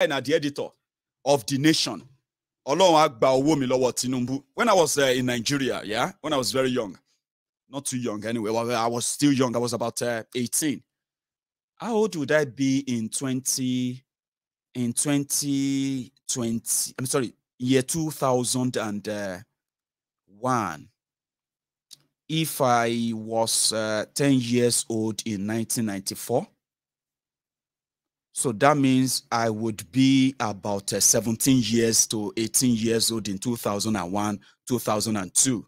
and the editor of The Nation. When I was in Nigeria, yeah, when I was very young, not too young anyway, I was still young. I was about 18. How old would I be in 2020? I'm sorry, year 2001. If I was 10 years old in 1994, so that means I would be about 17 years to 18 years old in 2001, 2002.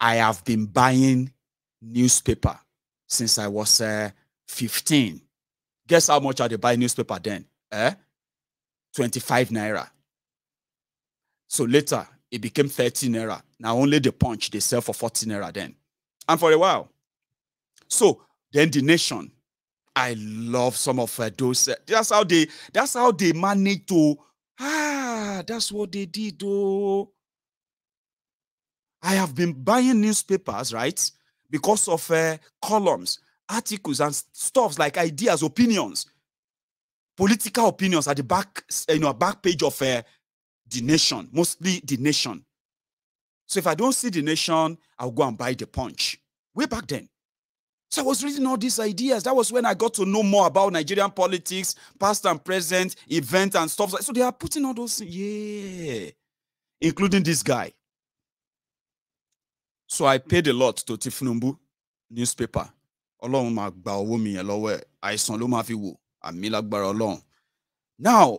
I have been buying newspaper since I was 15. Guess how much I did buy newspaper then? 25 naira. So later, it became 30 naira. Now only the Punch, they sell for 40 naira then. And for a while. So then The Nation, I love some of those. That's how they managed to, that's what they did though. I have been buying newspapers, right? Because of columns, articles, and stuff like ideas, opinions, political opinions at the back, back page of The Nation, mostly The Nation. So if I don't see The Nation, I'll go and buy the Punch. Way back then. So I was reading all these ideas. That was when I got to know more about Nigerian politics, past and present, events and stuff. So they are putting all those, yeah, including this guy. So I paid a lot to Tinubu newspaper. Now,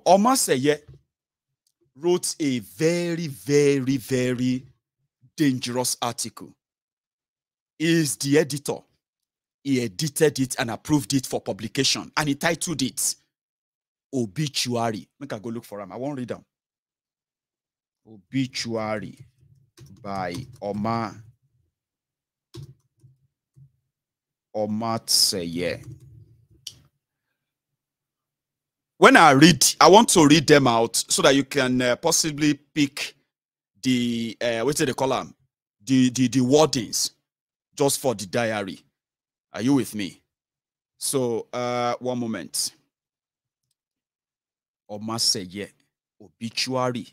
Omaseye wrote a very, very, very dangerous article. He is the editor. He edited it and approved it for publication. And he titled it Obituary. Make I go look for him. I won't read them. Obituary by Omaseye. When I read, I want to read them out so that you can possibly pick the what do they call them? The wordings just for the diary. Are you with me? So one moment. Omaseye Obituary.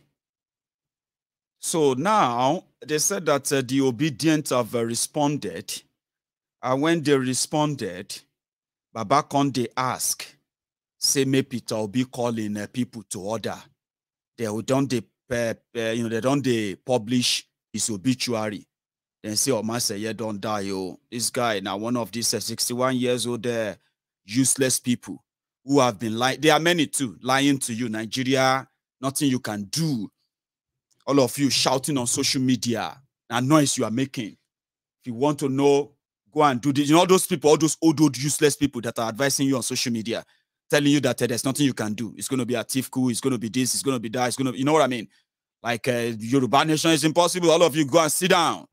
So now they said that the obedient have responded. And when they responded, Baba Konde asked, say me PitObi calling people to order. They don't publish his obituary. Then say Omaseye don't die. Oh, this guy now one of these 61 years old useless people who have been lying. There are many too lying to you. Nigeria, nothing you can do. All of you shouting on social media, and noise you are making. If you want to know, go and do this. You know, those people, all those old useless people that are advising you on social media, telling you that there's nothing you can do. It's going to be a thief coup. It's going to be this. It's going to be that. It's going to, you know what I mean? Like Yoruba nation is impossible. All of you go and sit down.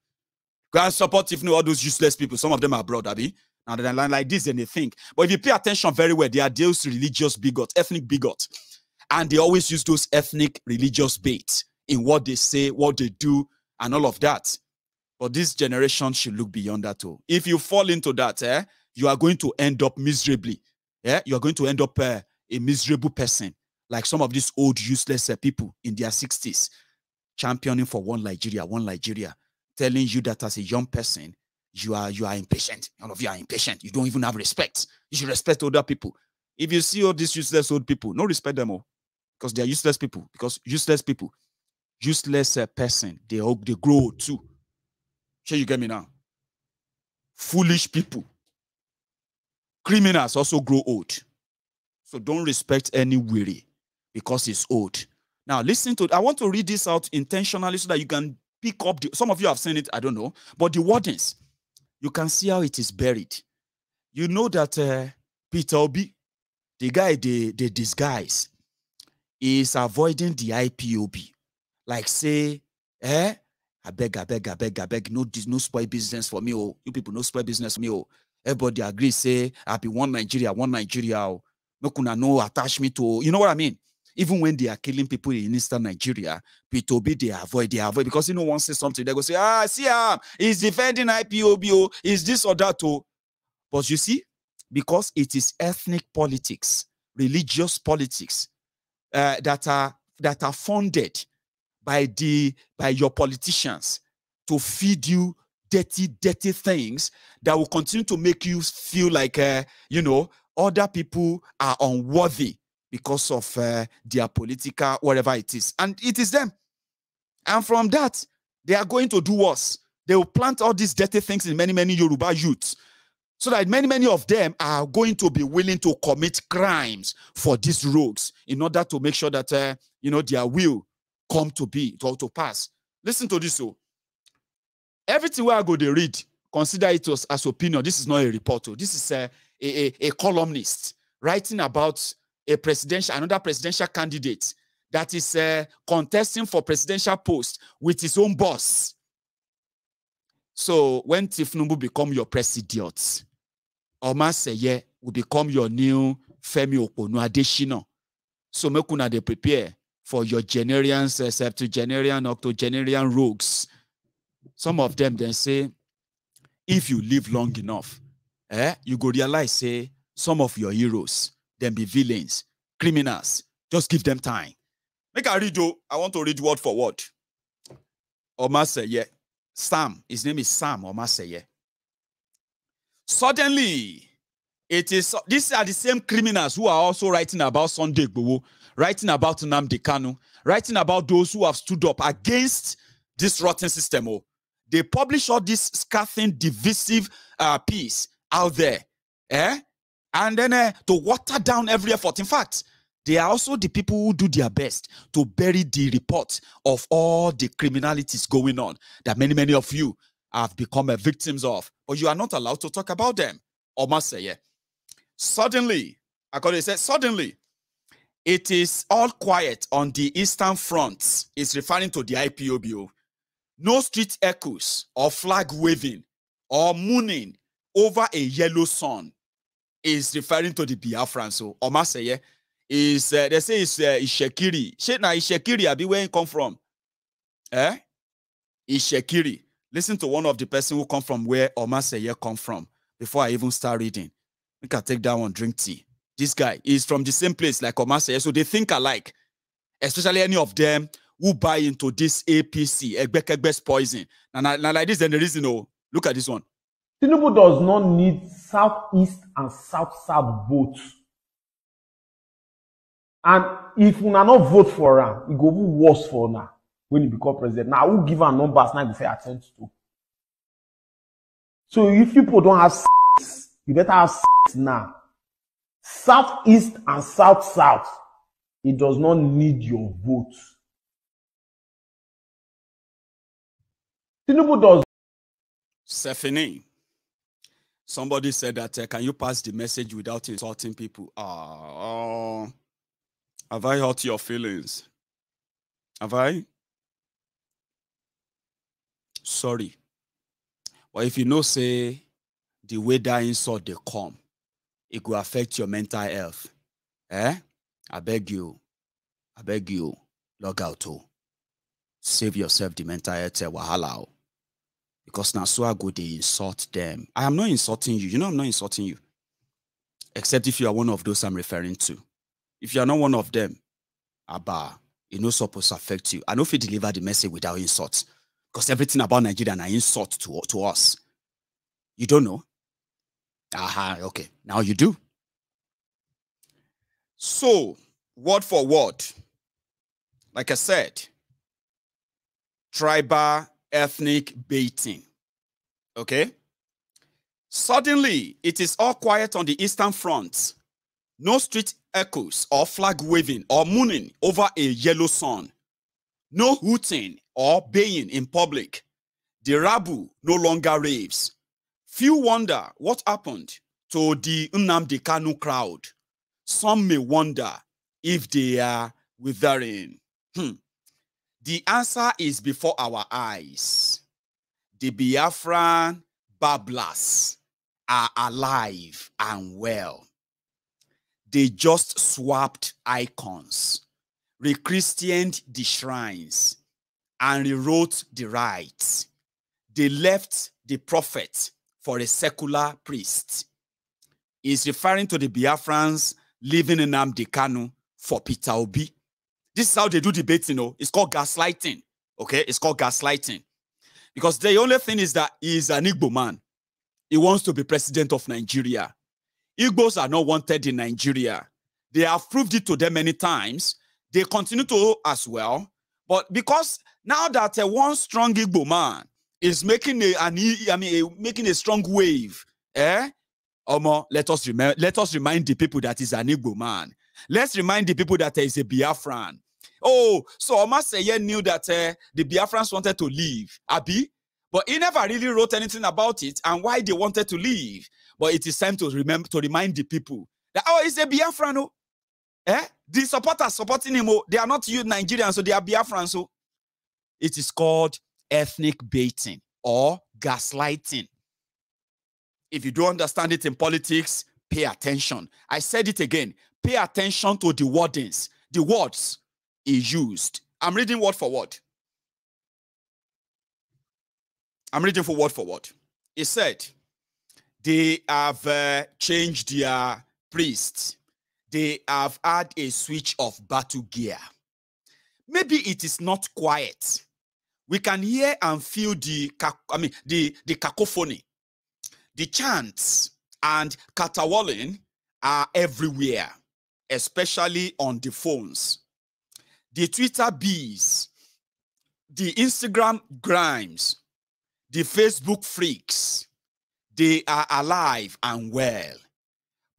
Go and support if you know all those useless people. Some of them are abroad, Abi. Now they're like this and they think. But if you pay attention very well, they are those religious bigots, ethnic bigots. And they always use those ethnic religious baits in what they say, what they do, and all of that. But this generation should look beyond that too. If you fall into that, you are going to end up miserably. Yeah, you are going to end up a miserable person, like some of these old useless people in their 60s, championing for one Nigeria, telling you that as a young person, you are impatient. All of you are impatient. You don't even have respect. You should respect older people. If you see all these useless old people, no respect them all, because they are useless people. Because useless people, useless person, they grow old too. Sure, you get me now? Foolish people. Criminals also grow old. So don't respect any weary because he's old. Now, listen to it. I want to read this out intentionally so that you can pick up. Some of you have seen it, I don't know. But the wordings, you can see how it is buried. You know that PitObi, the guy they disguise, is avoiding the IPOB. Like say, I beg, no spoil business for me. Oh, you people no spoil business for me. Oh, everybody agree, say, I be one Nigeria. Oh, no kuna no attach me to, you know what I mean? Even when they are killing people in Eastern Nigeria, PitObi, they avoid, because you know, one say something, they go say, see, he's defending IPOB, oh, is this or that, oh. But you see, because it is ethnic politics religious politics that are funded by your politicians to feed you dirty things that will continue to make you feel like other people are unworthy because of their political whatever it is, and it is them. And from that, they are going to do worse. They will plant all these dirty things in many Yoruba youths, so that many of them are going to be willing to commit crimes for these rogues in order to make sure that their will come to pass. Listen to this. So everything where I go to read, consider it as opinion. This is not a report. This is a columnist writing about another presidential candidate that is contesting for presidential post with his own boss. So when Tinubu become your president, Omaseye will become your new Femi Oponu Adesina. So make una dey prepare for your Januarians, septuagenarian, octogenarian rogues. Some of them then say, if you live long enough, you go realize, say, some of your heroes, them be villains, criminals. Just give them time. Make I read, though. I want to read word for word. Omaseye. Sam. His name is Sam Omaseye. Suddenly, these are the same criminals who are also writing about Sunday Igboho, writing about Nnamdi Kanu, writing about those who have stood up against this rotten system. They publish all this scathing, divisive piece out there. And then to water down every effort. In fact, they are also the people who do their best to bury the report of all the criminalities going on that many of you have become victims of. But you are not allowed to talk about them. Omaseye. Suddenly, according to said, suddenly, it is all quiet on the Eastern Front. It's referring to the IPOB. No street echoes or flag waving or mooning over a yellow sun is referring to the Biafran. So Omaseye is they say it's Ishekiri. Now Ishekiri, abi where he come from? Ishekiri. Listen to one of the person who come from where Omaseye come from before I even start reading. We can take that one, drink tea. This guy is from the same place like Omaseye, so they think alike. Especially any of them who buy into this APC, Egbekegbe's poison. Now like this, then the reason, look at this one. Tinubu does not need Southeast and South votes. And if una not vote for him, it go be worse for now when he become president. Now, who give her numbers now if they attempt to? So if people don't have seats, you better have seats now. Southeast and South, it does not need your vote. Tinubu does. Stephanie, somebody said that, can you pass the message without insulting people? Have I hurt your feelings? Have I? Sorry. But if you know, say, the way that insult they come, it will affect your mental health. I beg you, log out. Save yourself the mental health wahala. Because now so I go they insult them. I am not insulting you. You know I'm not insulting you. Except if you are one of those I'm referring to. If you are not one of them, Abba, it's not supposed to affect you. I know if you deliver the message without insults. Because everything about Nigeria is an insult to us. You don't know? Aha, okay. Now you do. So, word for word, like I said, tribal ethnic baiting. Okay? Suddenly, it is all quiet on the Eastern Front. No street echoes or flag waving or mooning over a yellow sun. No hooting or baying in public. The rabble no longer raves. Few wonder what happened to the Nnamdi Kanu crowd. Some may wonder if they are withering. The answer is before our eyes. The Biafran babblers are alive and well. They just swapped icons, rechristianed the shrines, and rewrote the rites. They left the prophet for a secular priest. He's referring to the Biafrans leaving Nnamdi Kanu for PitObi. This is how they do debates, you know. It's called gaslighting. Okay, it's called gaslighting. Because the only thing is that he is an Igbo man. He wants to be president of Nigeria. Igbos are not wanted in Nigeria. They have proved it to them many times. They continue to as well. But because now that one strong Igbo man is making making a strong wave, let us remind the people that he's an Igbo man. Let's remind the people that he's a Biafran. Oh, so Omaseye knew that the Biafrans wanted to leave, Abi, but he never really wrote anything about it and why they wanted to leave. But it is time to remind the people that, oh, he's a Biafran. Oh. The supporters supporting him, oh, they are not you Nigerians, so they are Biafrans. So it is called ethnic baiting or gaslighting. If you don't understand it in politics, pay attention. I said it again. Pay attention to the wordings, the words he used. I'm reading word for word. I'm reading for word. He said, they have changed their priests. They have had a switch of battle gear. Maybe it is not quiet. We can hear and feel the cacophony. The chants and caterwauling are everywhere, especially on the phones. The Twitter bees, the Instagram grimes, the Facebook freaks, they are alive and well.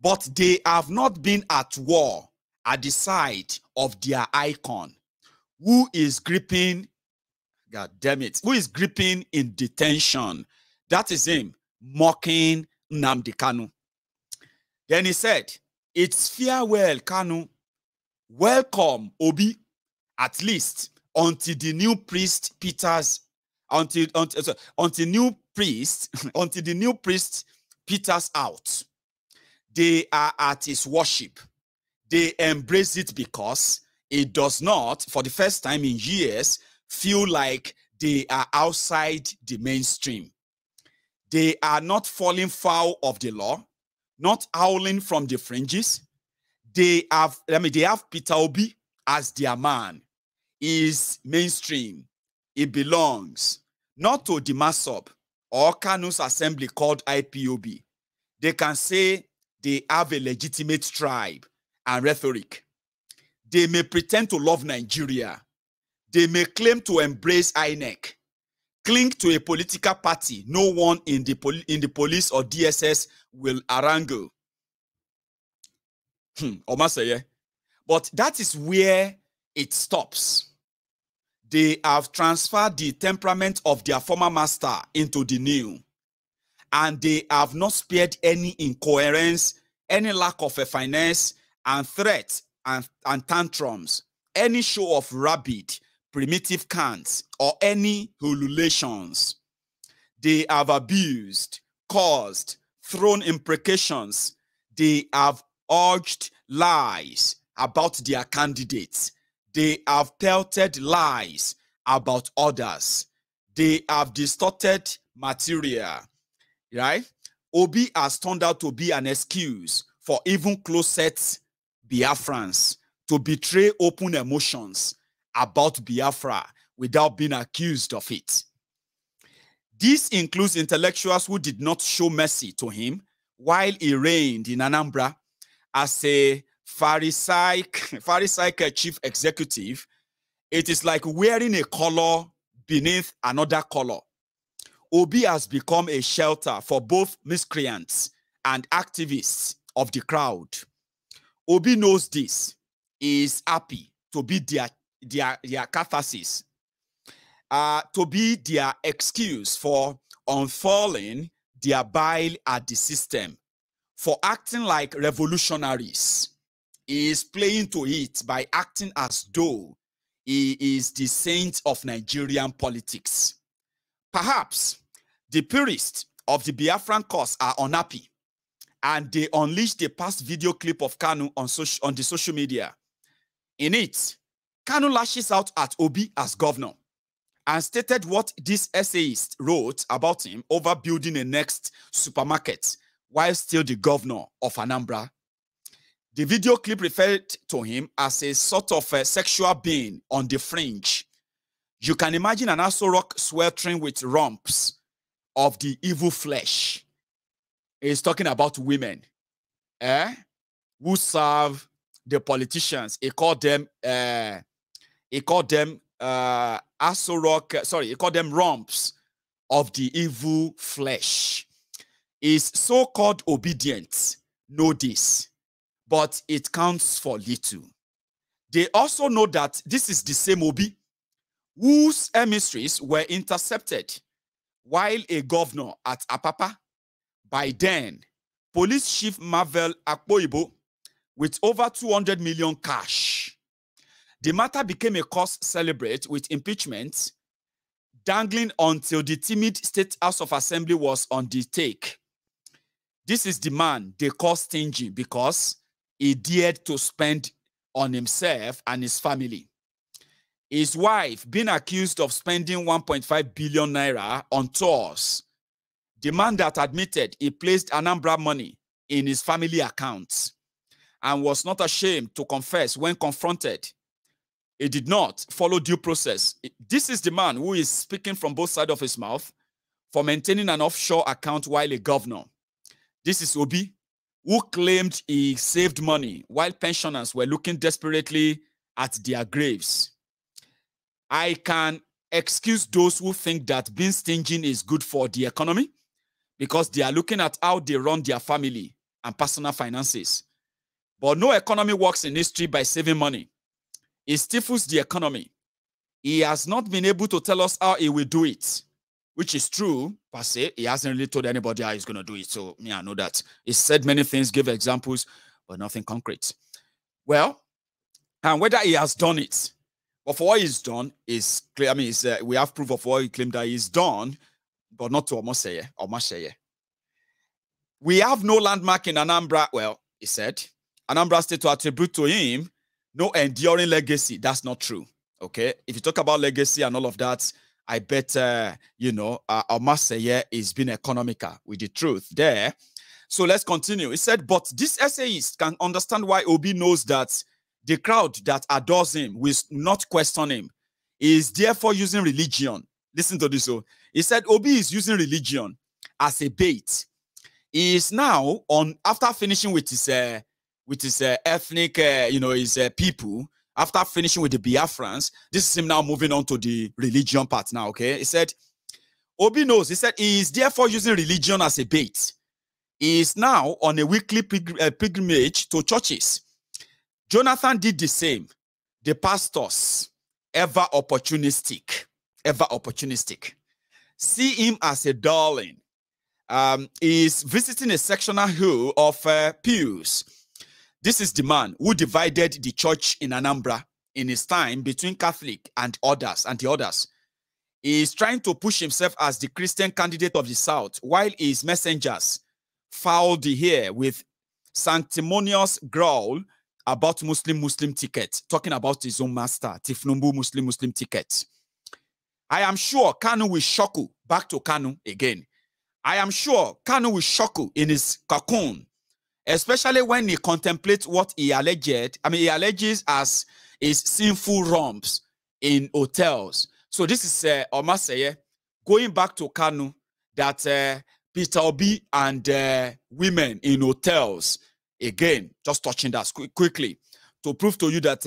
But they have not been at war at the side of their icon, who is gripping, God damn it, who is gripping in detention. That is him mocking Nnamdi Kanu. Then he said, it's farewell, Kanu. Welcome, Obi, at least until the new priest until the new priest Peter's out. They are at his worship. They embrace it because it does not, for the first time in years, feel like they are outside the mainstream. They are not falling foul of the law, not howling from the fringes. They have PitObi as their man. He is mainstream. He belongs not to the Masop or Kanu's assembly called IPOB. They can say they have a legitimate tribe and rhetoric. They may pretend to love Nigeria. They may claim to embrace INEC, cling to a political party no one in the police or DSS will harangue. But that is where it stops. They have transferred the temperament of their former master into the new. And they have not spared any incoherence, any lack of a finesse and threats and tantrums, any show of rabid, primitive cants, or any ululations. They have abused, caused, thrown imprecations. They have urged lies about their candidates. They have pelted lies about others. They have distorted material. Right? Obi has turned out to be an excuse for even closet Biafrans to betray open emotions about Biafra without being accused of it. This includes intellectuals who did not show mercy to him while he reigned in Anambra as a Pharisaic chief executive. It is like wearing a color beneath another color. Obi has become a shelter for both miscreants and activists of the crowd. Obi knows this. He is happy to be their catharsis, to be their excuse for unfurling their bile at the system, for acting like revolutionaries. He is playing to it by acting as though he is the saint of Nigerian politics. Perhaps the purists of the Biafran cause are unhappy, and they unleashed a past video clip of Kanu on the social media. In it, Kanu lashes out at Obi as governor and stated what this essayist wrote about him over building a next supermarket while still the governor of Anambra. The video clip referred to him as a sort of a sexual being on the fringe. You can imagine an Aso Rock sweltering with rumps of the evil flesh. He's talking about women who serve the politicians. He called them Aso Rock, he called them rumps of the evil flesh. Is so-called obedient, know this, but it counts for little. They also know that this is the same Obi whose emissaries were intercepted while a governor at Apapa, by then, Police Chief Marvel Akpoibo, with over 200 million cash. The matter became a cause celebrate with impeachment, dangling until the timid State House of Assembly was on the take. This is the man they call stingy because he dared to spend on himself and his family. His wife being accused of spending 1.5 billion naira on tours. The man that admitted he placed Anambra money in his family accounts and was not ashamed to confess when confronted. He did not follow due process. This is the man who is speaking from both sides of his mouth for maintaining an offshore account while a governor. This is Obi, who claimed he saved money while pensioners were looking desperately at their graves. I can excuse those who think that being stingy is good for the economy because they are looking at how they run their family and personal finances. But no economy works in history by saving money. It stifles the economy. He has not been able to tell us how he will do it, which is true, per se. He hasn't really told anybody how he's going to do it. So, I know that. He said many things, gave examples, but nothing concrete. Well, and whether he has done it, but for what he's done is clear. I mean, we have proof of what he claimed that he's done, but not to Omasheye. We have no landmark in Anambra. Well, he said, Anambra State to attribute to him no enduring legacy. That's not true. Okay. If you talk about legacy and all of that, I bet, Omasheye is being economical with the truth there. So let's continue. He said, but this essayist can understand why Obi knows that the crowd that adores him will not question him. He is therefore using religion. Listen to this. So he said Obi is using religion as a bait. He is now after finishing with his ethnic, his people. After finishing with the Biafrans, this is him now moving on to the religion part now. Okay, he said Obi knows. He said he is therefore using religion as a bait. He is now on a weekly pilgrimage to churches. Jonathan did the same. The pastors, ever opportunistic. See him as a darling. He is visiting a sectional hill of pews. This is the man who divided the church in Anambra in his time between Catholic and the others. He is trying to push himself as the Christian candidate of the South, while his messengers foul the air with sanctimonious growl about Muslim ticket, talking about his own master, Tinubu Muslim ticket. I am sure Kanu will shock you, back to Kanu again. I am sure Kanu will shock you in his cocoon, especially when he contemplates what he alleges as his sinful romps in hotels. So this is Omasheye going back to Kanu, that PitObi and women in hotels. Again, just touching that quickly to prove to you that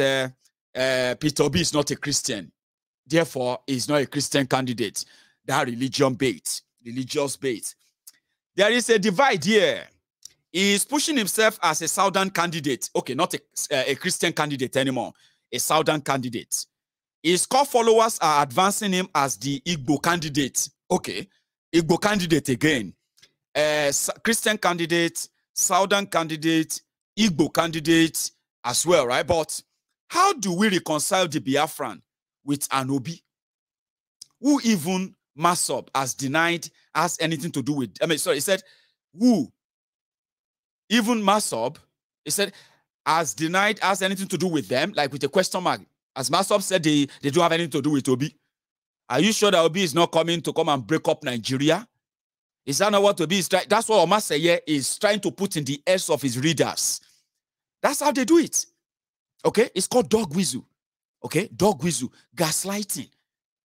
PitObi is not a Christian. Therefore, he's not a Christian candidate. That religious bait. There is a divide here. He is pushing himself as a Southern candidate. Okay, not a Christian candidate anymore. A Southern candidate. His core followers are advancing him as the Igbo candidate. Okay, Igbo candidate again. Christian candidate, Southern candidate, Igbo candidate as well, right? But how do we reconcile the Biafran with an Obi, who even Masob has denied has anything to do with? He said, who even Masob, he said, has denied has anything to do with them, like with a question mark. As Masob said, they don't have anything to do with Obi. Are you sure that Obi is not coming to come and break up Nigeria? Is that not what Obi is trying? That's what Omasheye is trying to put in the heads of his readers. That's how they do it. Okay? It's called dog whistle. Okay? Dog whistle. Gaslighting.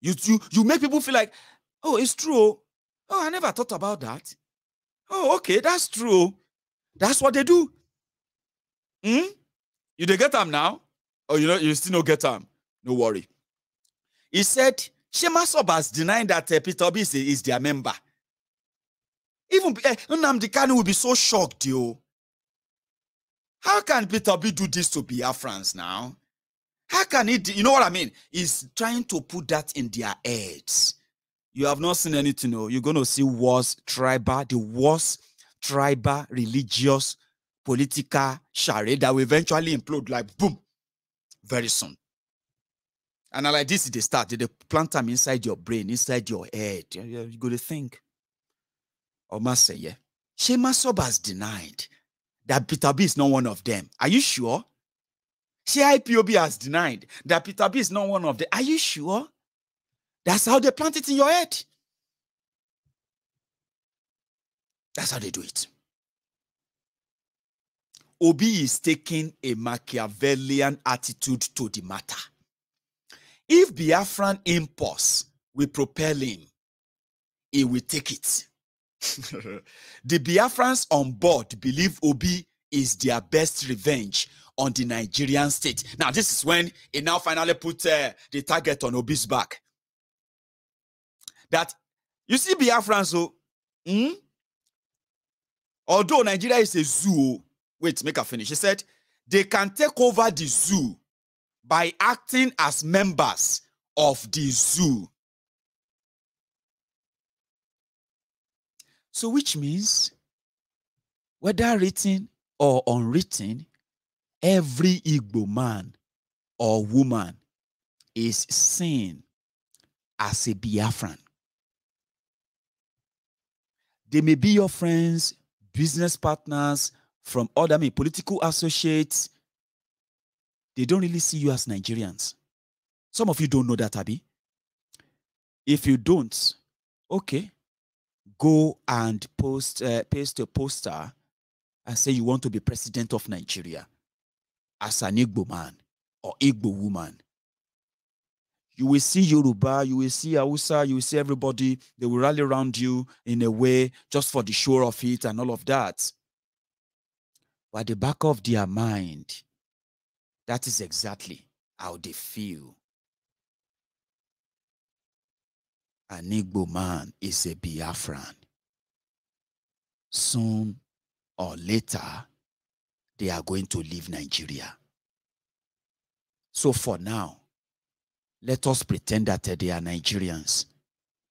You make people feel like, oh, it's true. Oh, I never thought about that. Oh, okay, that's true. That's what they do. You they get them now? Or you still don't get them? No worry. He said, Shema Sobas denying that PitObi is their member. Even Nnamdi Kanu will be so shocked, yo. How can PitObi do this to Biafrans now? How can he, you know what I mean? He's trying to put that in their heads. You have not seen anything, no. You're going to see the worst tribal, religious, political charade that will eventually implode like boom, very soon. And like this is the start. They plant them inside your brain, inside your head. You're going to think. Oma say, yeah. Shema Sobas denied that PitObi is not one of them. Are you sure? IPOB has denied that PitObi is not one of them. Are you sure? That's how they plant it in your head. That's how they do it. Obi is taking a Machiavellian attitude to the matter. If Biafran impulse will propel him, he will take it. The Biafrans on board believe Obi is their best revenge on the Nigerian state. Now, this is when he now finally put the target on Obi's back. That, you see Biafrans, so, although Nigeria is a zoo, wait, make her finish. He said, they can take over the zoo by acting as members of the zoo. So which means, whether written or unwritten, every Igbo man or woman is seen as a Biafran. They may be your friends, business partners, from other political associates. They don't really see you as Nigerians. Some of you don't know that, Abi. If you don't, okay, go and paste a poster and say you want to be president of Nigeria as an Igbo man or Igbo woman. You will see Yoruba, you will see Hausa, you will see everybody. They will rally around you in a way just for the show of it and all of that. But at the back of their mind, that is exactly how they feel. An Igbo man is a Biafran. Soon or later, they are going to leave Nigeria. So for now, let us pretend that they are Nigerians,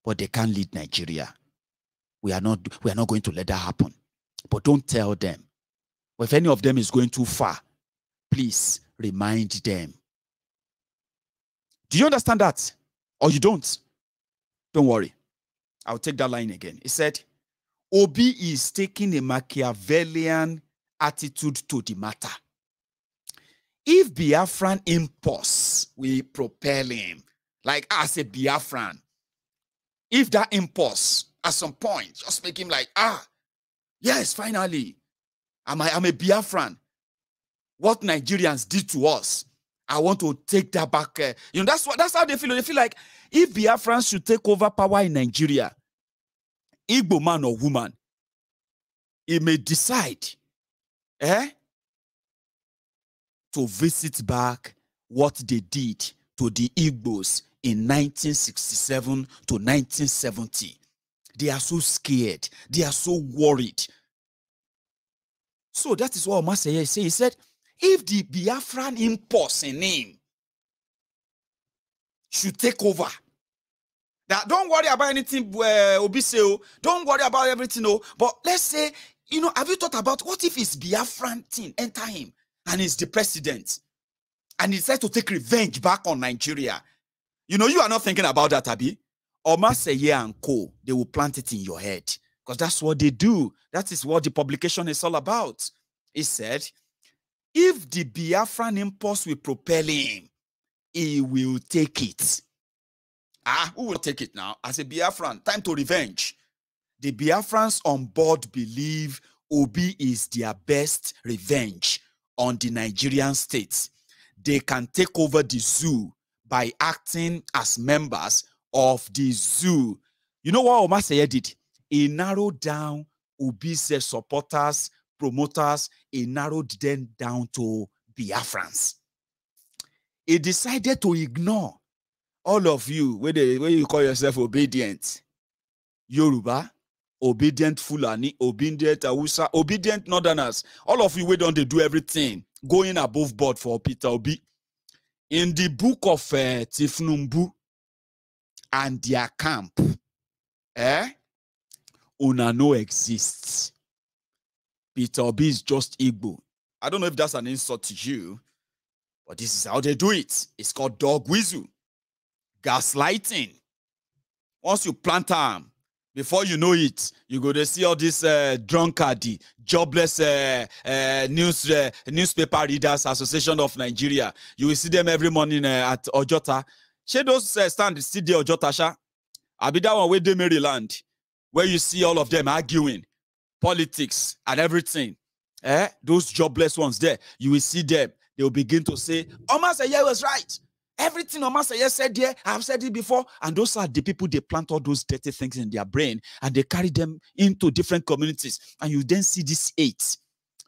but they can't lead Nigeria. We are not going to let that happen. But don't tell them. If any of them is going too far, please remind them. Do you understand that? Or you don't? Don't worry. I'll take that line again. He said, Obi is taking a Machiavellian attitude to the matter. If Biafran impulse will propel him, like as a Biafran, if that impulse at some point just make him like, yes, finally, I'm a Biafran. What Nigerians did to us, I want to take that back. That's how they feel. They feel like if Biafrans should take over power in Nigeria, Igbo man or woman, he may decide, to visit back what they did to the Igbos in 1967 to 1970. They are so scared. They are so worried. So that is what Omaseye said. He said, if the Biafran impulse in him should take over, that don't worry about anything, Obi say, don't worry about everything, but let's say, have you thought about what if his Biafran thing enter him and he's the president and he decides to take revenge back on Nigeria? You are not thinking about that, Abi. Omaseye and co, they will plant it in your head because that's what they do. That is what the publication is all about. He said, if the Biafran impulse will propel him, he will take it. Who will take it now? As a Biafran, time to revenge. The Biafrans on board believe Obi is their best revenge on the Nigerian state. They can take over the zoo by acting as members of the zoo. You know what Omaseye did? He narrowed down Obi's supporters, promoters. He narrowed them down to Biafrans. He decided to ignore all of you, where you call yourself obedient. Yoruba, obedient Fulani, obedient Hausa, obedient Northerners. All of you, we don't do everything going above board for PitObi. In the book of Tinubu and their camp, una no exists. PitObi is just Igbo. I don't know if that's an insult to you, but this is how they do it. It's called dog whistle. Gaslighting. Once you plant them, before you know it, you go to see all this drunkardy, jobless newspaper readers Association of Nigeria. You will see them every morning at Ojota. She those stand still there Ojota sha. I be that one with the Maryland, where you see all of them arguing politics and everything. Those jobless ones there, you will see them. They will begin to say, Omaseye was right. Everything Omaseye said here, I've said it before. And those are the people, they plant all those dirty things in their brain and they carry them into different communities. And you then see this hate,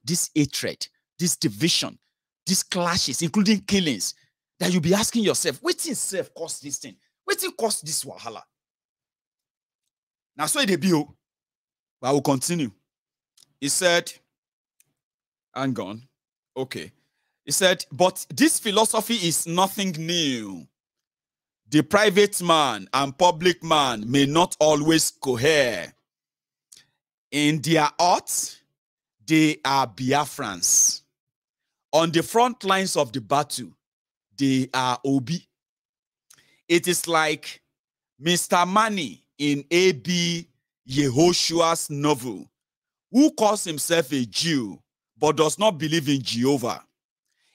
this hatred, this division, these clashes, including killings, that you'll be asking yourself, what in self caused this thing? What in caused this wahala? Now, so it be, but I will continue. He said, hang on. Okay. He said, but this philosophy is nothing new. The private man and public man may not always cohere. In their heart, they are Biafrans. On the front lines of the battle, they are Obi. It is like Mr. Mani in A.B. Yehoshua's novel, who calls himself a Jew but does not believe in Jehovah.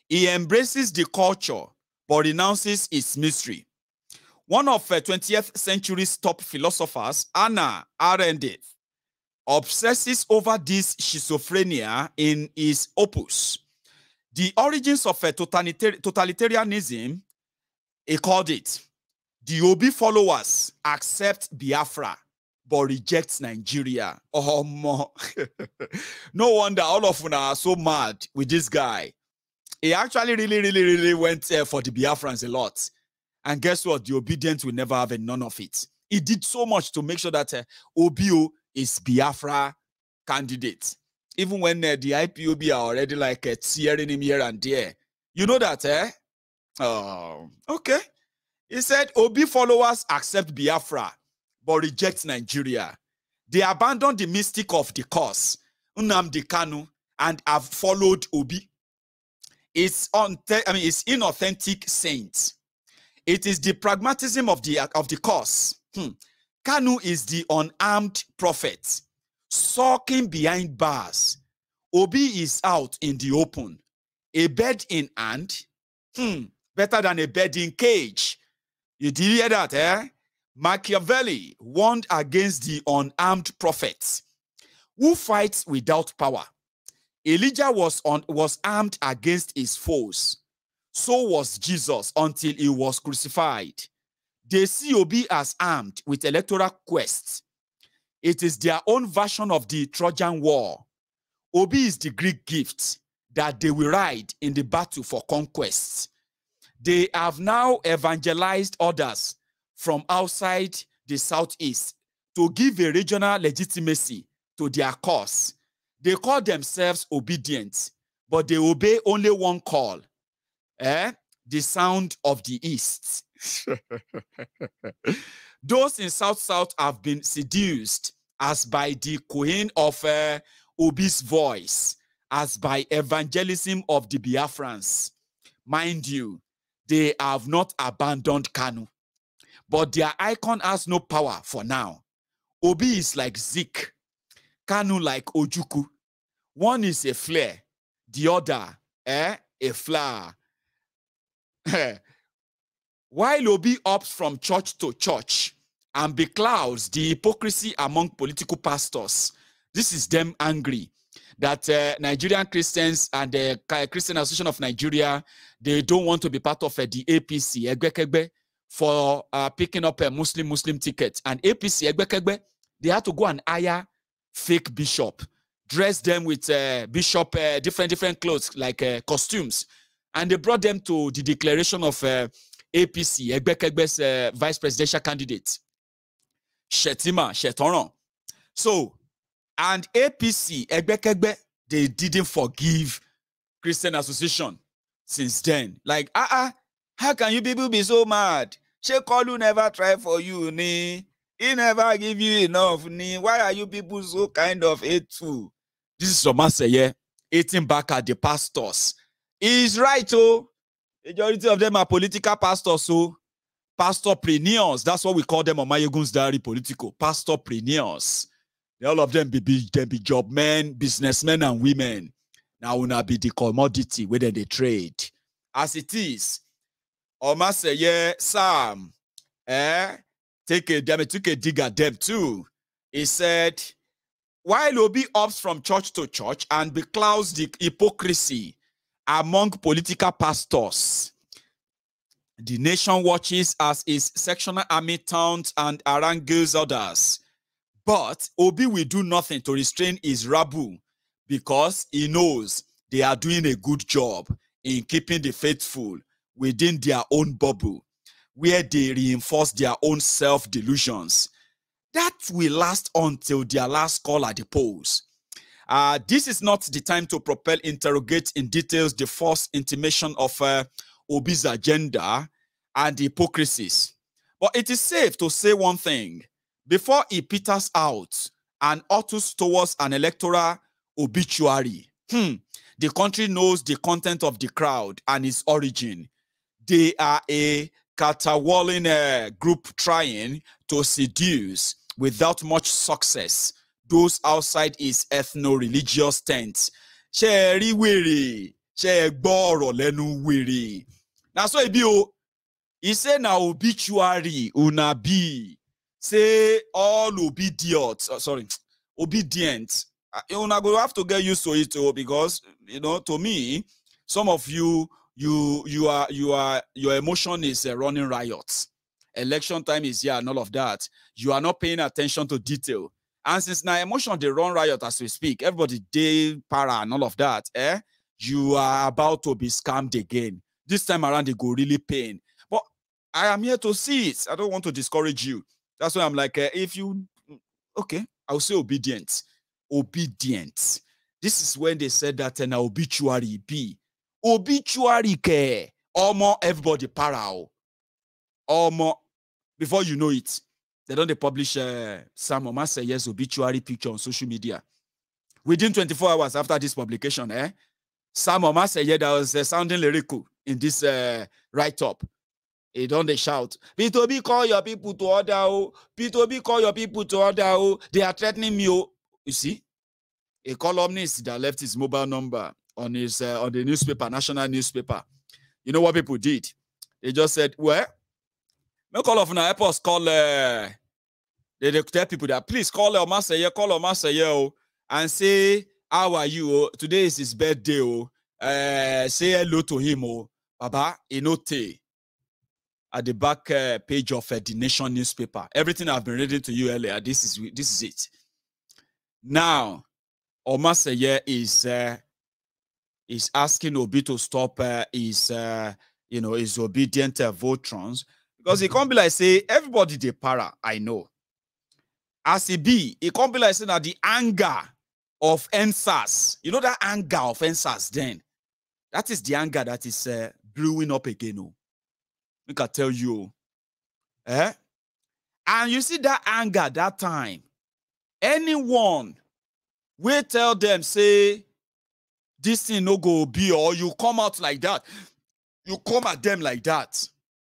He embraces the culture but renounces its mystery. One of 20th century's top philosophers, Hannah Arendt, obsesses over this schizophrenia in his opus, The Origins of Totalitarianism. He called it, the Obi followers accept Biafra but reject Nigeria. Oh, no wonder all of them are so mad with this guy. He actually really went for the Biafrans a lot. And guess what? The obedient will never have none of it. He did so much to make sure that OBO is Biafra candidate. Even when the IPOB are already like tearing him here and there. You know that, eh? Oh, okay. He said, Obi followers accept Biafra, but reject Nigeria. They abandon the mystic of the cause, Nnamdi Kanu, and have followed Obi. It's inauthentic saint. It is the pragmatism of the cause. Kanu is the unarmed prophet, sulking behind bars. Obi is out in the open, a bird in hand. Better than a bird in cage. You did hear that, eh? Machiavelli warned against the unarmed prophet who fights without power. Elijah was armed against his foes. So was Jesus until he was crucified. They see Obi as armed with electoral quests. It is their own version of the Trojan War. Obi is the Greek gift that they will ride in the battle for conquest. They have now evangelized others from outside the Southeast to give a regional legitimacy to their cause. They call themselves obedient, but they obey only one call, the sound of the East. Those in South have been seduced as by the Queen of Obi's voice, as by evangelism of the Biafrans. Mind you, they have not abandoned Kanu, but their icon has no power for now. Obi is like Zik, Kanu like Ojuku. One is a flare, the other, a flower. While Obi opts from church to church and beclouds the hypocrisy among political pastors, this is them angry that Nigerian Christians and the Christian Association of Nigeria, they don't want to be part of the APC, Egbekegbe, for picking up a Muslim ticket. And APC, Egbekegbe, they had to go and hire fake bishop, dress them with bishop, different clothes, like costumes. And they brought them to the declaration of APC, Egbekegbe's vice presidential candidate, Shetoran. So, and APC, Egbekegbe, they didn't forgive Christian Association since then. Like, how can you people be so mad? Shekolu never try for you, ni. He never give you enough, ni. Why are you people so kind of hateful? This is Omaseye hating back at the pastors. He's right, oh. Majority of them are political pastors, so pastorpreneurs. That's what we call them on Mayegun's Diary Political. Pastorpreneurs. All of them be job men, businessmen, and women. Now will be the commodity whether they trade. As it is, Omaseye Sam, took a dig at them too. He said, while Obi opts from church to church and beclouds the hypocrisy among political pastors, the nation watches as his sectional army taunts and harangues others. But Obi will do nothing to restrain his rabble because he knows they are doing a good job in keeping the faithful within their own bubble, where they reinforce their own self-delusions. That will last until their last call at the polls. This is not the time to interrogate in details the false intimation of Obi's agenda and the hypocrisies. But it is safe to say one thing. Before he peters out and utters towards an electoral obituary, the country knows the content of the crowd and its origin. They are a caterwauling group trying to seduce, without much success, those outside his ethno-religious tent. Sheri wiri, shegboro lenu wiri. Now so he say na obituary unabi. Say all obedient, obedient. Una go have to get used to it because to me, some of your emotion is running riots. Election time is here and all of that. You are not paying attention to detail. And since now emotion they run riot as we speak, everybody day para and all of that, you are about to be scammed again. This time around they go really pain. But I am here to see it. I don't want to discourage you. That's why I'm like, I'll say obedient. Obedient. This is when they said that an obituary be. Obituary ke. Almost everybody para. Almost. Before you know it, they don't publish Sam Omaseye's obituary picture on social media. Within 24 hours after this publication, Sam Omaseye that was sounding lyrical in this write-up. He don't shout, PitObi call your people to order. Oh. PitObi call your people to order. Oh. They are threatening me. Oh. You see, a columnist that left his mobile number on his on the newspaper, national newspaper. You know what people did? They just said, well, make all of them help us call. They tell people that please call Omaseye, and say, how are you? Oh? Today is his birthday. Oh. Say hello to him. Oh. Baba, inote. At the back page of the Nation newspaper. Everything I've been reading to you earlier, this is it. Now, Omaseye is asking Obi to stop his obedient votrons, because he can't be like say everybody they para. I know. As he can't be like saying that the anger of NSAS, you know that anger of NSAS then, that is the anger that is brewing up again. Oh. I can tell you, and you see that anger that time. Anyone will tell them say this thing no go be, or you come out like that, you come at them like that,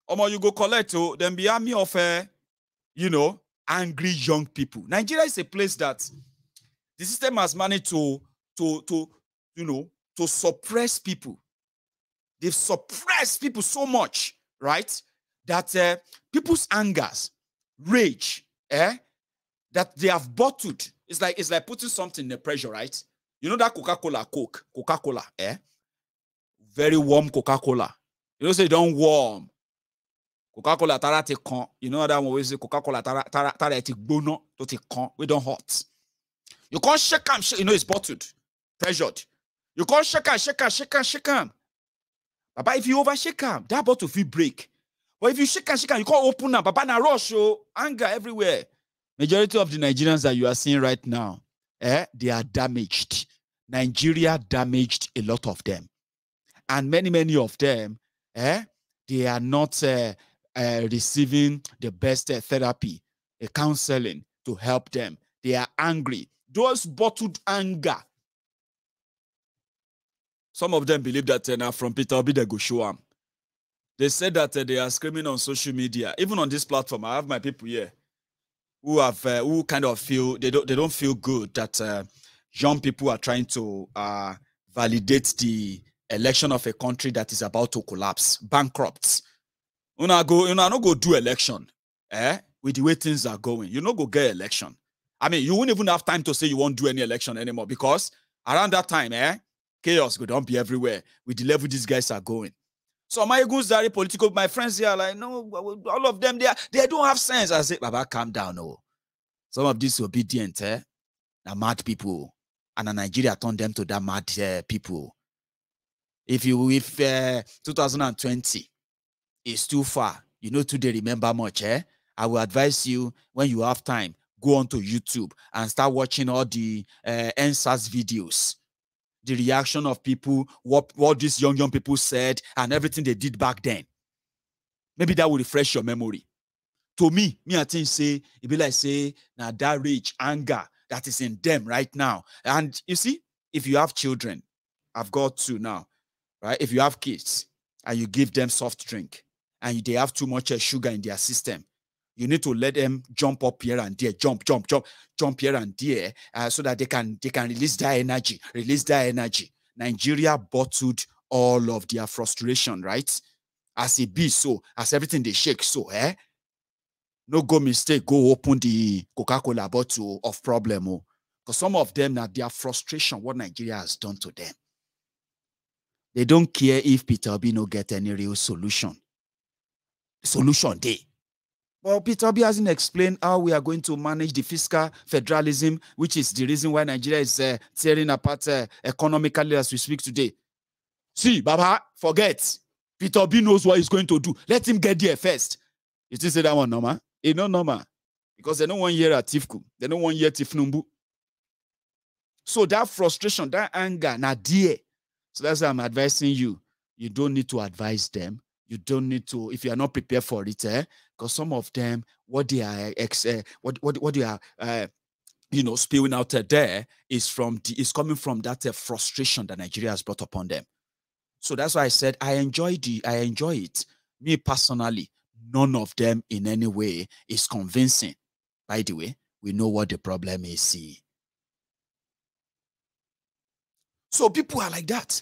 you go collect them be army of angry young people. Nigeria is a place that the system has managed to suppress people. They've suppressed people so much. Right, that people's angers, rage, that they have bottled. It's like putting something in the pressure, right? You know that Coca-Cola, Coca-Cola, eh? Very warm Coca-Cola. You know, say don't warm. Coca-Cola tara te con. You know that one we say Coca-Cola tara te bono to te con. We don't hot. You can't shake them. You know it's bottled, pressured. You can't shake them. But if you overshake them, that bottle will break. But if you shake them, you can't open them. Baba na rush, anger everywhere. Majority of the Nigerians that you are seeing right now, they are damaged. Nigeria damaged a lot of them. And many of them, they are not receiving the best therapy, counseling to help them. They are angry. Those bottled anger. Some of them believe that now from PitObi they go show them. They said that they are screaming on social media. Even on this platform, I have my people here who have who kind of feel they don't feel good that young people are trying to validate the election of a country that is about to collapse, bankrupt. You not go do election, with the way things are going. You not go get election. I mean, you won't even have time to say you won't do any election anymore because around that time, chaos go don't be everywhere with the level these guys are going. So my very political, my friends here are like, no, all of them they don't have sense. I say, Baba, calm down. Oh. Some of these obedient, are mad people, and Nigeria turned them to that mad people. If 2020 is too far, you know, today remember much, I will advise you when you have time, go onto YouTube and start watching all the NSAS videos. The reaction of people, what these young people said, and everything they did back then. Maybe that will refresh your memory. To me, I think say, it be like say, now that rage, anger that is in them right now. And you see, if you have children, I've got two now, right? If you have kids and you give them soft drink and they have too much sugar in their system, you need to let them jump up here and there, jump here and there, so that they can release that energy. Nigeria bottled all of their frustration, right? As it be so, as everything they shake so, no go mistake, go open the Coca-Cola bottle of problem, because some of them now their frustration, what Nigeria has done to them. They don't care if PitObi no get any real solution. Solution day. Well, PitObi hasn't explained how we are going to manage the fiscal federalism, which is the reason why Nigeria is tearing apart economically as we speak today. See, Baba, forget. PitObi knows what he's going to do. Let him get there first. You still say that one normal? It's not normal. Because they don't want year at Tifku. They don't want year Tifnumbu. So that frustration, that anger, now dear. So that's why I'm advising you. You don't need to advise them. You don't need to, if you are not prepared for it, because some of them, what they are, what they are, spewing out there is coming from that frustration that Nigeria has brought upon them. So that's why I said I enjoy it. Me personally, none of them in any way is convincing. By the way, we know what the problem is. See. So people are like that.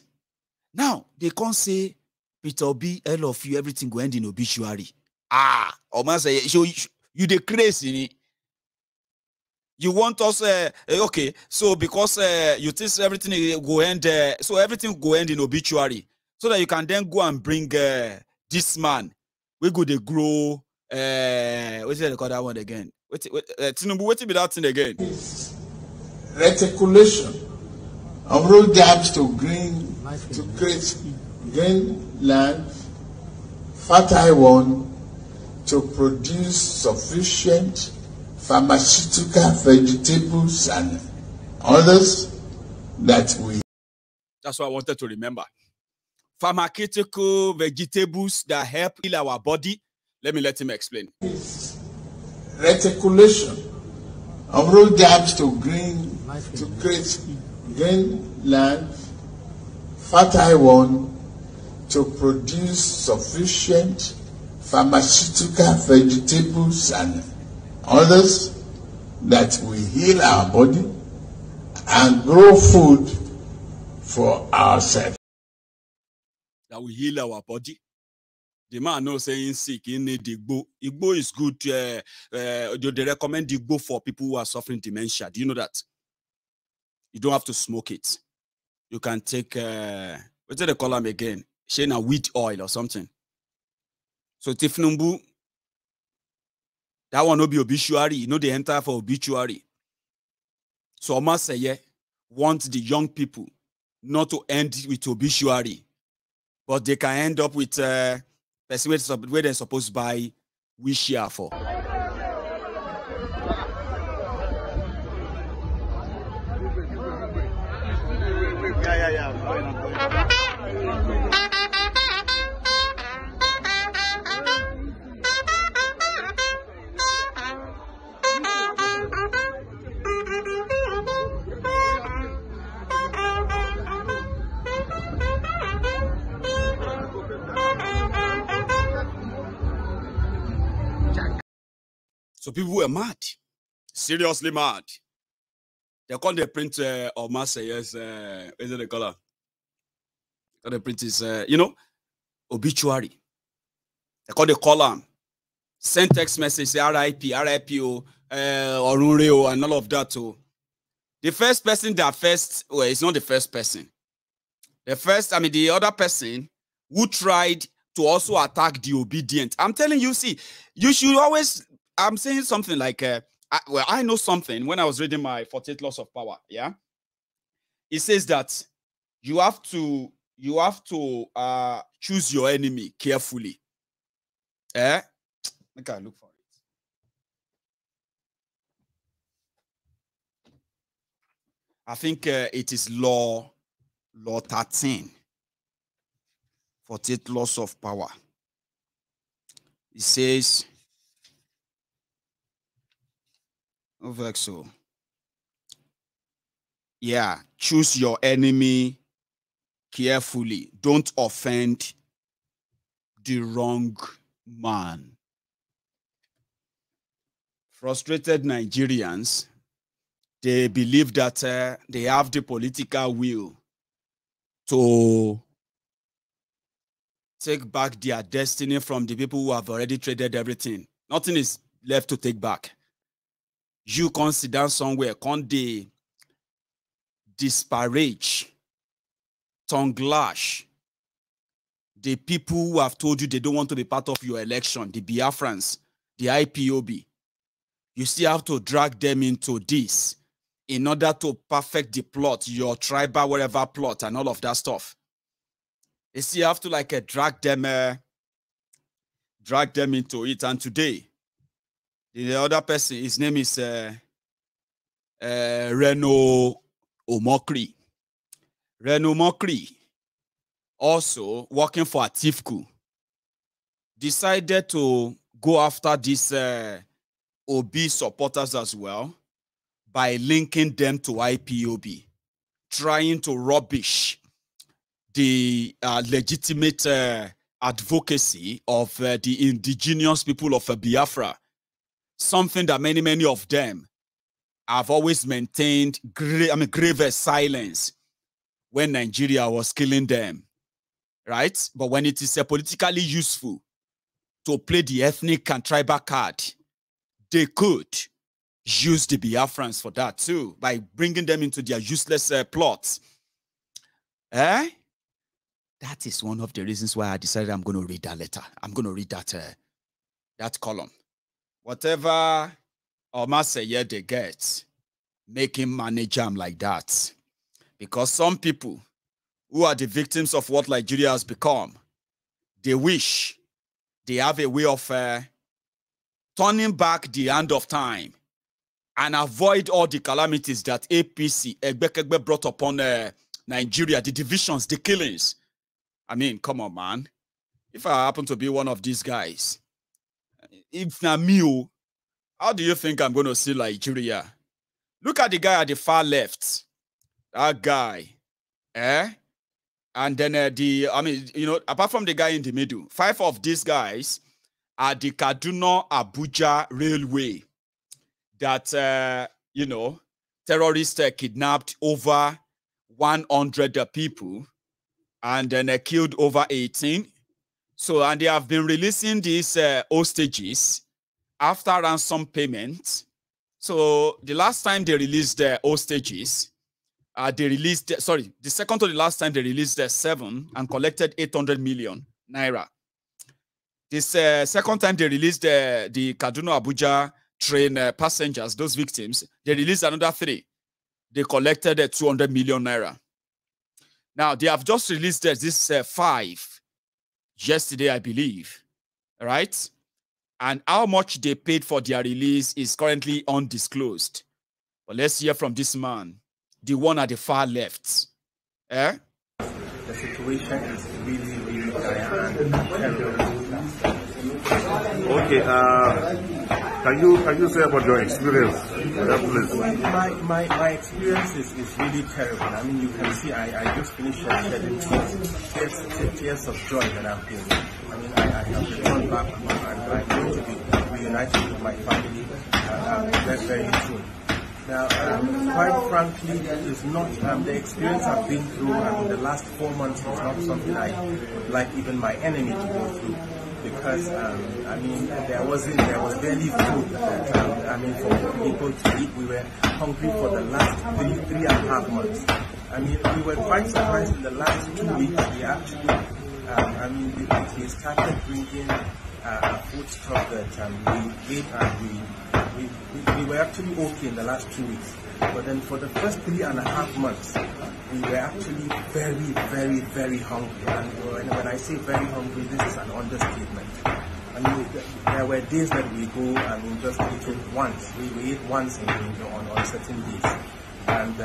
Now they can't say PitObi, all of you, everything go end in obituary. Oman say you the crazy. You want us okay? So because you think everything go end, so everything go end in obituary, so that you can then go and bring this man. We go to grow. What's it called that one again? Tinubu, what be that thing again? Reticulation of road gaps to create green land, fertile one, to produce sufficient pharmaceutical vegetables and others that we. That's what I wanted to remember. Pharmaceutical vegetables that help heal our body. Let him explain. Reticulation of road gaps to create green land, fertile one, to produce sufficient pharmaceutical vegetables and others that will heal our body and grow food for ourselves. That will heal our body. The man knows saying sick, he need Igbo. Igbo is good. They recommend Igbo for people who are suffering dementia. Do you know that? You don't have to smoke it. You can take, what do they call them again? Shana wheat oil or something. So Tinubu, that one will be obituary. You know, they enter for obituary. So Omar Seye wants the young people not to end with obituary, but they can end up with where they're supposed to buy wish year for. So people were mad, seriously mad. They call the print of Marseille's, is it the color? The print is, you know, obituary. They call the column. Send text message, say RIP, RIPO, Orunreo, and all of that. So the first person well, it's not the first person. The other person who tried to also attack the obedient. I'm telling you, see, you should always, I'm saying something like, I know something when I was reading my 48 Laws of Power, yeah? It says that you have to choose your enemy carefully. Make I look for it. I think it is law 13. 48 Laws of Power. It says, so yeah, choose your enemy carefully. Don't offend the wrong man. Frustrated Nigerians, they believe that they have the political will to take back their destiny from the people who have already traded everything. Nothing is left to take back. You consider somewhere, can't they disparage, tongue lash the people who have told you they don't want to be part of your election, the Biafrans, the IPOB. You still have to drag them into this in order to perfect the plot, your tribal whatever plot and all of that stuff. You still have to like drag them into it. And today, the other person, his name is Reno Omokri. Reno Omokri, also working for Atifku, decided to go after these OB supporters as well by linking them to IPOB, trying to rubbish the legitimate advocacy of the indigenous people of Biafra, something that many of them have always maintained grave silence when Nigeria was killing them, right? But when it is politically useful to play the ethnic and tribal card, they could use the Biafrans for that too, by bringing them into their useless plots. That is one of the reasons why I decided I'm going to read that letter. I'm going to read that column. Whatever Omaseye they get, make him manage them like that. Because some people who are the victims of what Nigeria has become, they wish they have a way of turning back the hand of time and avoid all the calamities that APC, Egbekegbe, brought upon Nigeria, the divisions, the killings. I mean, come on, man. If I happen to be one of these guys, if not me, how do you think I'm going to see Nigeria? Look at the guy at the far left. That guy. And then apart from the guy in the middle, 5 of these guys are the Kaduna-Abuja Railway that, terrorists kidnapped over 100 people and then killed over 18. So, and they have been releasing these hostages after ransom payment. So, the last time they released the hostages, They released, sorry, the second to the last time they released 7 and collected 800 million naira. This second time they released the Kaduna Abuja train passengers, those victims, they released another 3. They collected 200 million naira. Now, they have just released this 5 yesterday, I believe, right? And how much they paid for their release is currently undisclosed. But let's hear from this man, the one at the far left. Eh? The situation is really, really dire and terrible. Okay, can you say about your experience in that place? My experience is really terrible. I mean, you can see I just finished shedding tears of joy that I'm feeling. I mean, I have returned back and I'm going to be reunited with my family very, very soon. Now, quite frankly, it's not the experience I've been through. I mean, the last 4 months is not something I would like even my enemy to go through, because I mean, there was barely food that I mean, for people to eat. We were hungry for the last 3.5 months. I mean, we were quite surprised in the last 2 weeks. We actually, I mean, we started bringing food stuff that we ate, and we were actually okay in the last 2 weeks. But then for the first 3.5 months, we were actually very, very, very hungry. And when I say very hungry, this is an understatement. I mean, there were days that we go, I mean, just eating once. We ate once on certain days. And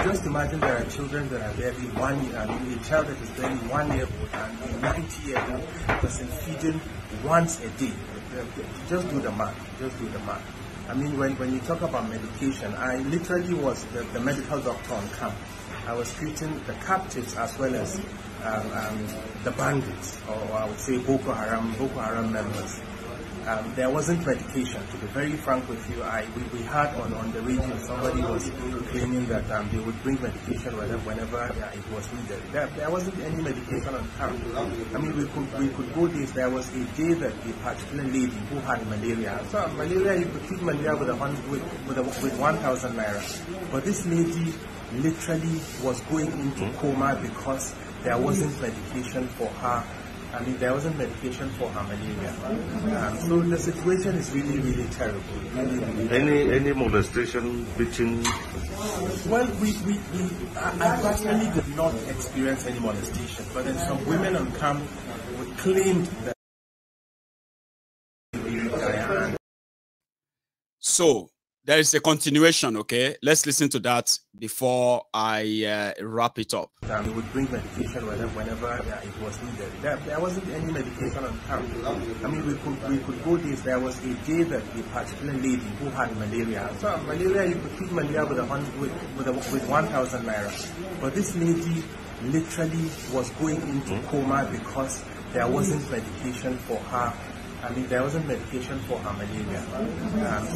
just imagine there are children that are barely 1 year, I mean, a child that is barely 1 year old and a 90-year-old person feeding once a day. Just do the math. Just do the math. I mean, when you talk about medication, I literally was the medical doctor on camp. I was treating the captives as well as the bandits, or I would say Boko Haram members. There wasn't medication. To be very frank with you, we heard on the radio somebody was claiming that they would bring medication whenever it was needed. There wasn't any medication on camp. I mean, we could go days. There was a day that a particular lady who had malaria. So malaria, you could treat malaria with 1,000 naira. But this lady literally was going into coma because there wasn't medication for her. I mean, there wasn't medication for her malaria. So the situation is really, really terrible. Really, really Any molestation, beating? Well, I personally did not experience any molestation, but then some women on camp claimed that. So there is a continuation, okay? Let's listen to that before I wrap it up. We would bring medication whenever it was needed. There wasn't any medication on camp. I mean, we could go days. There was a day that a particular lady who had malaria. So malaria, you could treat malaria with 1,000 naira. But this lady literally was going into coma because there wasn't medication for her. I mean, there wasn't medication for her malaria.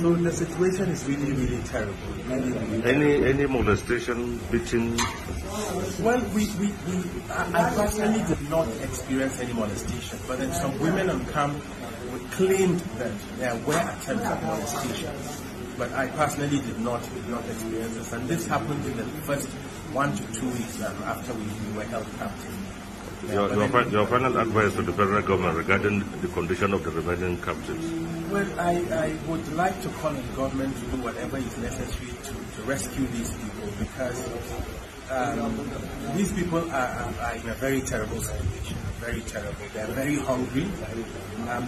So the situation is really, really terrible. Really, really Any molestation, beating? Well, I personally did not experience any molestation, but then some women on camp claimed that there were attempts at molestation. But I personally did not experience this, and this happened in the first 1 to 2 weeks after we were held captive. Your final advice to the federal government regarding the condition of the remaining captives? Well, I would like to call on the government to do whatever is necessary to rescue these people, because these people are in a very terrible situation, very terrible. They are very hungry.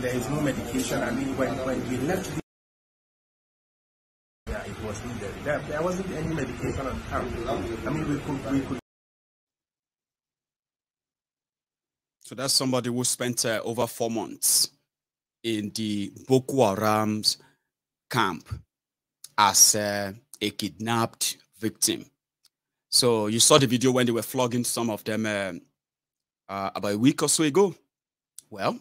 There is no medication. I mean, when we left it was needed. There wasn't any medication on camp. I mean, we could. So that's somebody who spent over 4 months in the Boko Haram's camp as a kidnapped victim. So you saw the video when they were flogging some of them about a week or so ago. Well,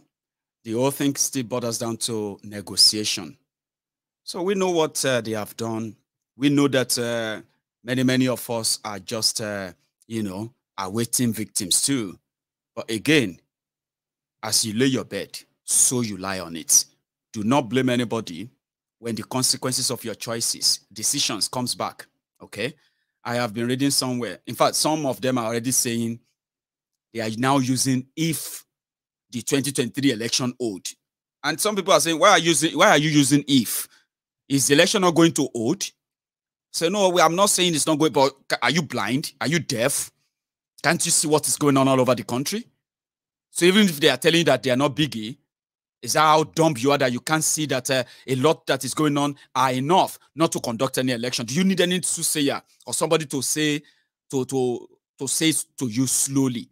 the whole thing still borders down to negotiation. So we know what they have done. We know that many of us are just, awaiting victims too. But again, as you lay your bed, so you lie on it. Do not blame anybody when the consequences of your choices, decisions comes back, okay? I have been reading somewhere. In fact, some of them are already saying they are now using if the 2023 election hold. And some people are saying, why are you using if? Is the election not going to hold? So no, I'm not saying it's not going, but are you blind? Are you deaf? Can't you see what is going on all over the country? So even if they are telling you that they are not biggie, is that how dumb you are that you can't see that a lot that is going on are enough not to conduct any election? Do you need any soothsayer or somebody to say to say to you slowly?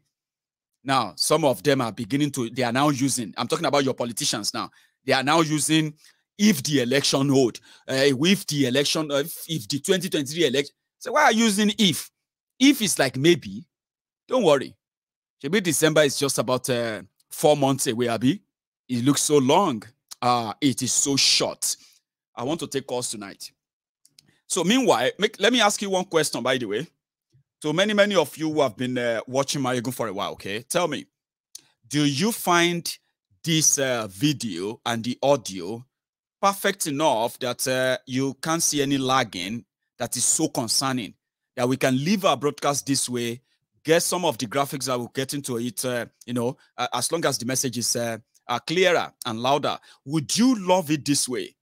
Now, some of them are beginning to, they are now using, I'm talking about your politicians now, they are now using if the election hold, if the election, if the 2023 election. So why are you using if? If it's like maybe, don't worry. Maybe December is just about 4 months away, Abi. It looks so long. It is so short. I want to take calls tonight. So meanwhile, let me ask you one question, by the way. So many of you who have been watching Mayegun for a while, okay? Tell me, do you find this video and the audio perfect enough that you can't see any lagging that is so concerning that we can leave our broadcast this way, get some of the graphics that we'll get into it, as long as the message is clearer and louder? Would you love it this way?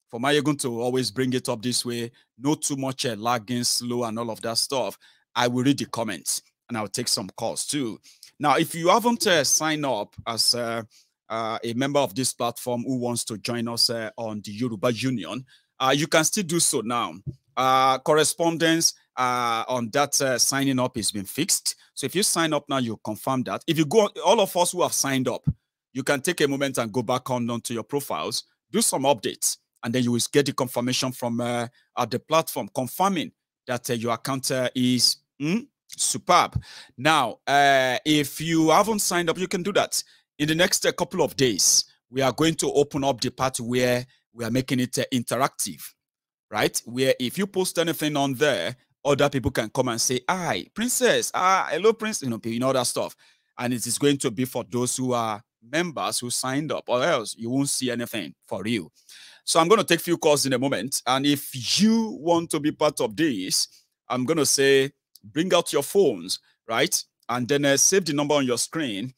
For Mayegun to always bring it up this way, not too much lagging, slow, and all of that stuff. I will read the comments and I'll take some calls too. Now, if you haven't signed up as a member of this platform who wants to join us on the Yoruba Union, you can still do so now. Correspondence on that signing up has been fixed. So if you sign up now, you confirm that. If you go, all of us who have signed up, you can take a moment and go back onto your profiles, do some updates, and then you will get the confirmation from the platform confirming that your account is superb. Now, if you haven't signed up, you can do that. In the next couple of days, we are going to open up the part where we are making it interactive, right? Where if you post anything on there, other people can come and say, hi, princess, hello, prince, you know that stuff. And it is going to be for those who are members who signed up, or else you won't see anything for you. So I'm going to take a few calls in a moment. And if you want to be part of this, I'm going to say, bring out your phones, right? And then save the number on your screen.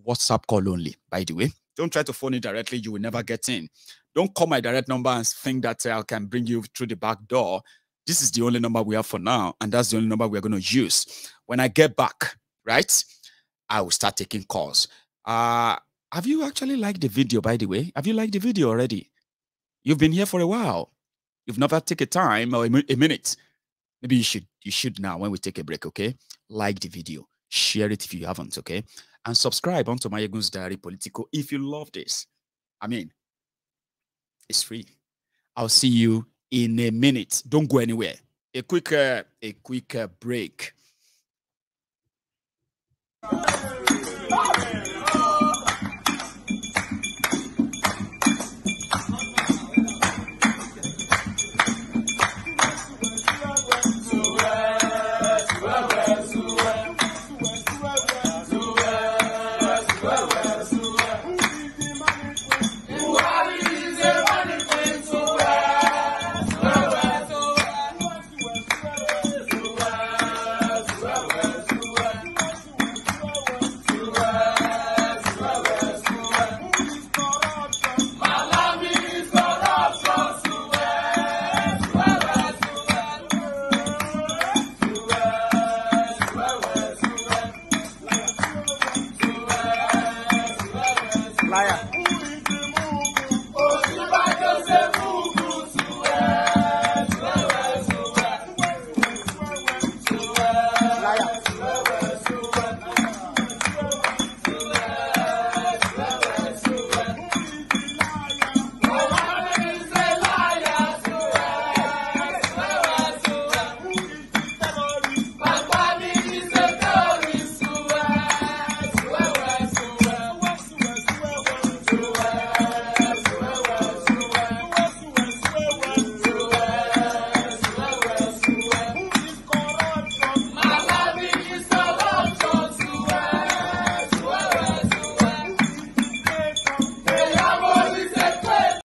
WhatsApp call only, by the way. Don't try to phone it directly. You will never get in. Don't call my direct number and think that I can bring you through the back door. This is the only number we have for now. And that's the only number we're going to use. When I get back, right, I will start taking calls. Have you actually liked the video, by the way? Have you liked the video already? You've been here for a while. You've never taken time or a minute. Maybe you should now when we take a break, okay? Like the video. Share it if you haven't, okay? And subscribe onto Mayegun's Diary Politico if you love this. I mean, it's free. I'll see you in a minute. Don't go anywhere. A quick break.